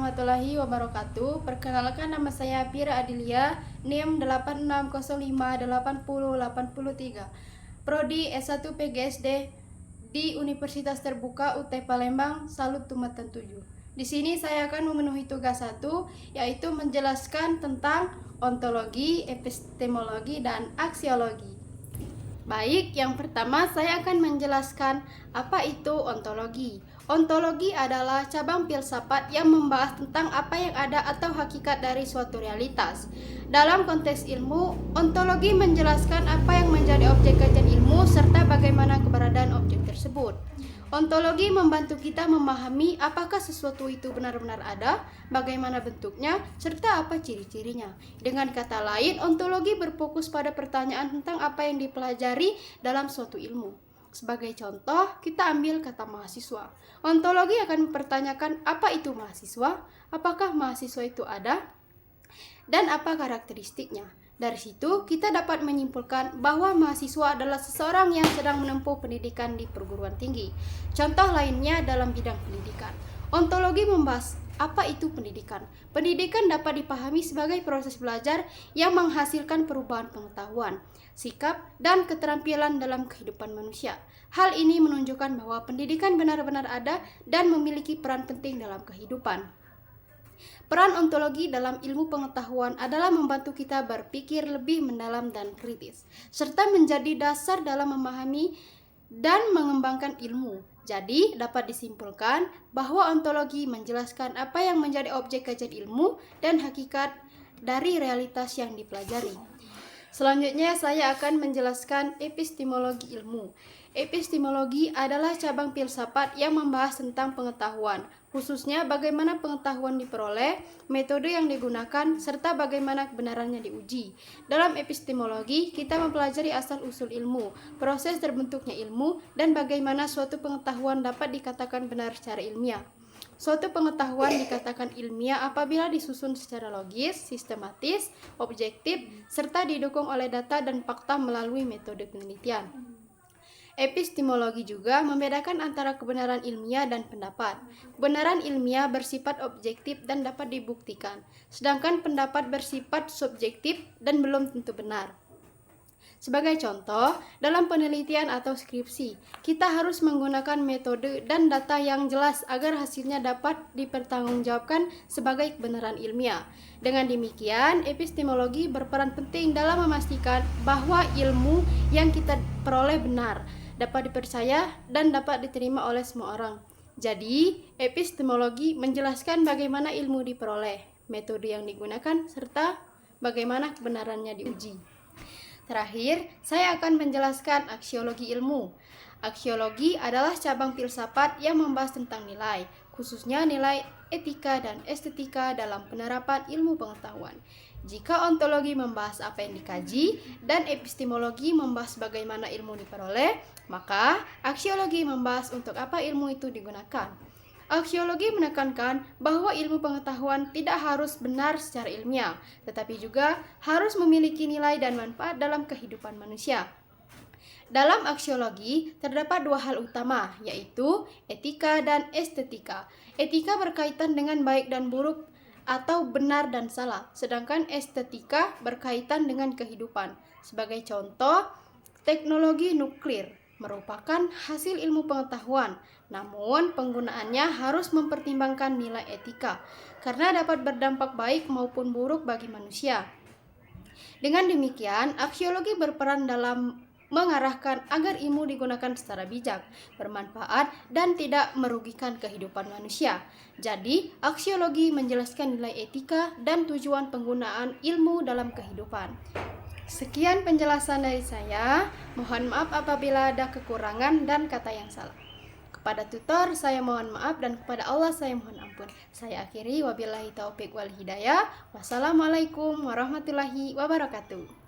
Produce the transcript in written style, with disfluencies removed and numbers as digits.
warahmatullahi wabarakatuh. Perkenalkan, nama saya Pira Adilia, NIM 8605808083, Prodi S1 PGSD di Universitas Terbuka UT Palembang, Salut Tumatan 7. Di sini saya akan memenuhi tugas 1, yaitu menjelaskan tentang ontologi, epistemologi, dan aksiologi. Baik, yang pertama saya akan menjelaskan apa itu ontologi. Ontologi adalah cabang filsafat yang membahas tentang apa yang ada atau hakikat dari suatu realitas. Dalam konteks ilmu, ontologi menjelaskan apa yang menjadi objek kajian ilmu serta bagaimana keberadaan objek tersebut. Ontologi membantu kita memahami apakah sesuatu itu benar-benar ada, bagaimana bentuknya, serta apa ciri-cirinya. Dengan kata lain, ontologi berfokus pada pertanyaan tentang apa yang dipelajari dalam suatu ilmu. Sebagai contoh, kita ambil kata mahasiswa. Ontologi akan mempertanyakan apa itu mahasiswa, apakah mahasiswa itu ada, dan apa karakteristiknya. Dari situ, kita dapat menyimpulkan bahwa mahasiswa adalah seseorang yang sedang menempuh pendidikan di perguruan tinggi. Contoh lainnya dalam bidang pendidikan. Ontologi membahas apa itu pendidikan. Pendidikan dapat dipahami sebagai proses belajar yang menghasilkan perubahan pengetahuan, sikap, dan keterampilan dalam kehidupan manusia. Hal ini menunjukkan bahwa pendidikan benar-benar ada dan memiliki peran penting dalam kehidupan. Peran ontologi dalam ilmu pengetahuan adalah membantu kita berpikir lebih mendalam dan kritis, serta menjadi dasar dalam memahami dan mengembangkan ilmu. Jadi, dapat disimpulkan bahwa ontologi menjelaskan apa yang menjadi objek kajian ilmu dan hakikat dari realitas yang dipelajari. Selanjutnya, saya akan menjelaskan epistemologi ilmu. Epistemologi adalah cabang filsafat yang membahas tentang pengetahuan, khususnya bagaimana pengetahuan diperoleh, metode yang digunakan, serta bagaimana kebenarannya diuji. Dalam epistemologi, kita mempelajari asal-usul ilmu, proses terbentuknya ilmu, dan bagaimana suatu pengetahuan dapat dikatakan benar secara ilmiah. Suatu pengetahuan dikatakan ilmiah apabila disusun secara logis, sistematis, objektif, serta didukung oleh data dan fakta melalui metode penelitian. Epistemologi juga membedakan antara kebenaran ilmiah dan pendapat. Kebenaran ilmiah bersifat objektif dan dapat dibuktikan, sedangkan pendapat bersifat subjektif dan belum tentu benar. Sebagai contoh, dalam penelitian atau skripsi, kita harus menggunakan metode dan data yang jelas agar hasilnya dapat dipertanggungjawabkan sebagai kebenaran ilmiah. Dengan demikian, epistemologi berperan penting dalam memastikan bahwa ilmu yang kita peroleh benar, dapat dipercaya, dan dapat diterima oleh semua orang. Jadi, epistemologi menjelaskan bagaimana ilmu diperoleh, metode yang digunakan, serta bagaimana kebenarannya diuji. Terakhir, saya akan menjelaskan aksiologi ilmu. Aksiologi adalah cabang filsafat yang membahas tentang nilai, khususnya nilai etika dan estetika dalam penerapan ilmu pengetahuan. Jika ontologi membahas apa yang dikaji dan epistemologi membahas bagaimana ilmu diperoleh, maka aksiologi membahas untuk apa ilmu itu digunakan. Aksiologi menekankan bahwa ilmu pengetahuan tidak harus benar secara ilmiah, tetapi juga harus memiliki nilai dan manfaat dalam kehidupan manusia. Dalam aksiologi terdapat dua hal utama, yaitu etika dan estetika. Etika berkaitan dengan baik dan buruk atau benar dan salah, sedangkan estetika berkaitan dengan kehidupan. Sebagai contoh, teknologi nuklir merupakan hasil ilmu pengetahuan, namun penggunaannya harus mempertimbangkan nilai etika, karena dapat berdampak baik maupun buruk bagi manusia. Dengan demikian, aksiologi berperan dalam mengarahkan agar ilmu digunakan secara bijak, bermanfaat, dan tidak merugikan kehidupan manusia. Jadi, aksiologi menjelaskan nilai etika dan tujuan penggunaan ilmu dalam kehidupan. Sekian penjelasan dari saya. Mohon maaf apabila ada kekurangan dan kata yang salah. Kepada tutor saya mohon maaf dan kepada Allah saya mohon ampun. Saya akhiri, wabillahi taufik wal hidayah. Wassalamualaikum warahmatullahi wabarakatuh.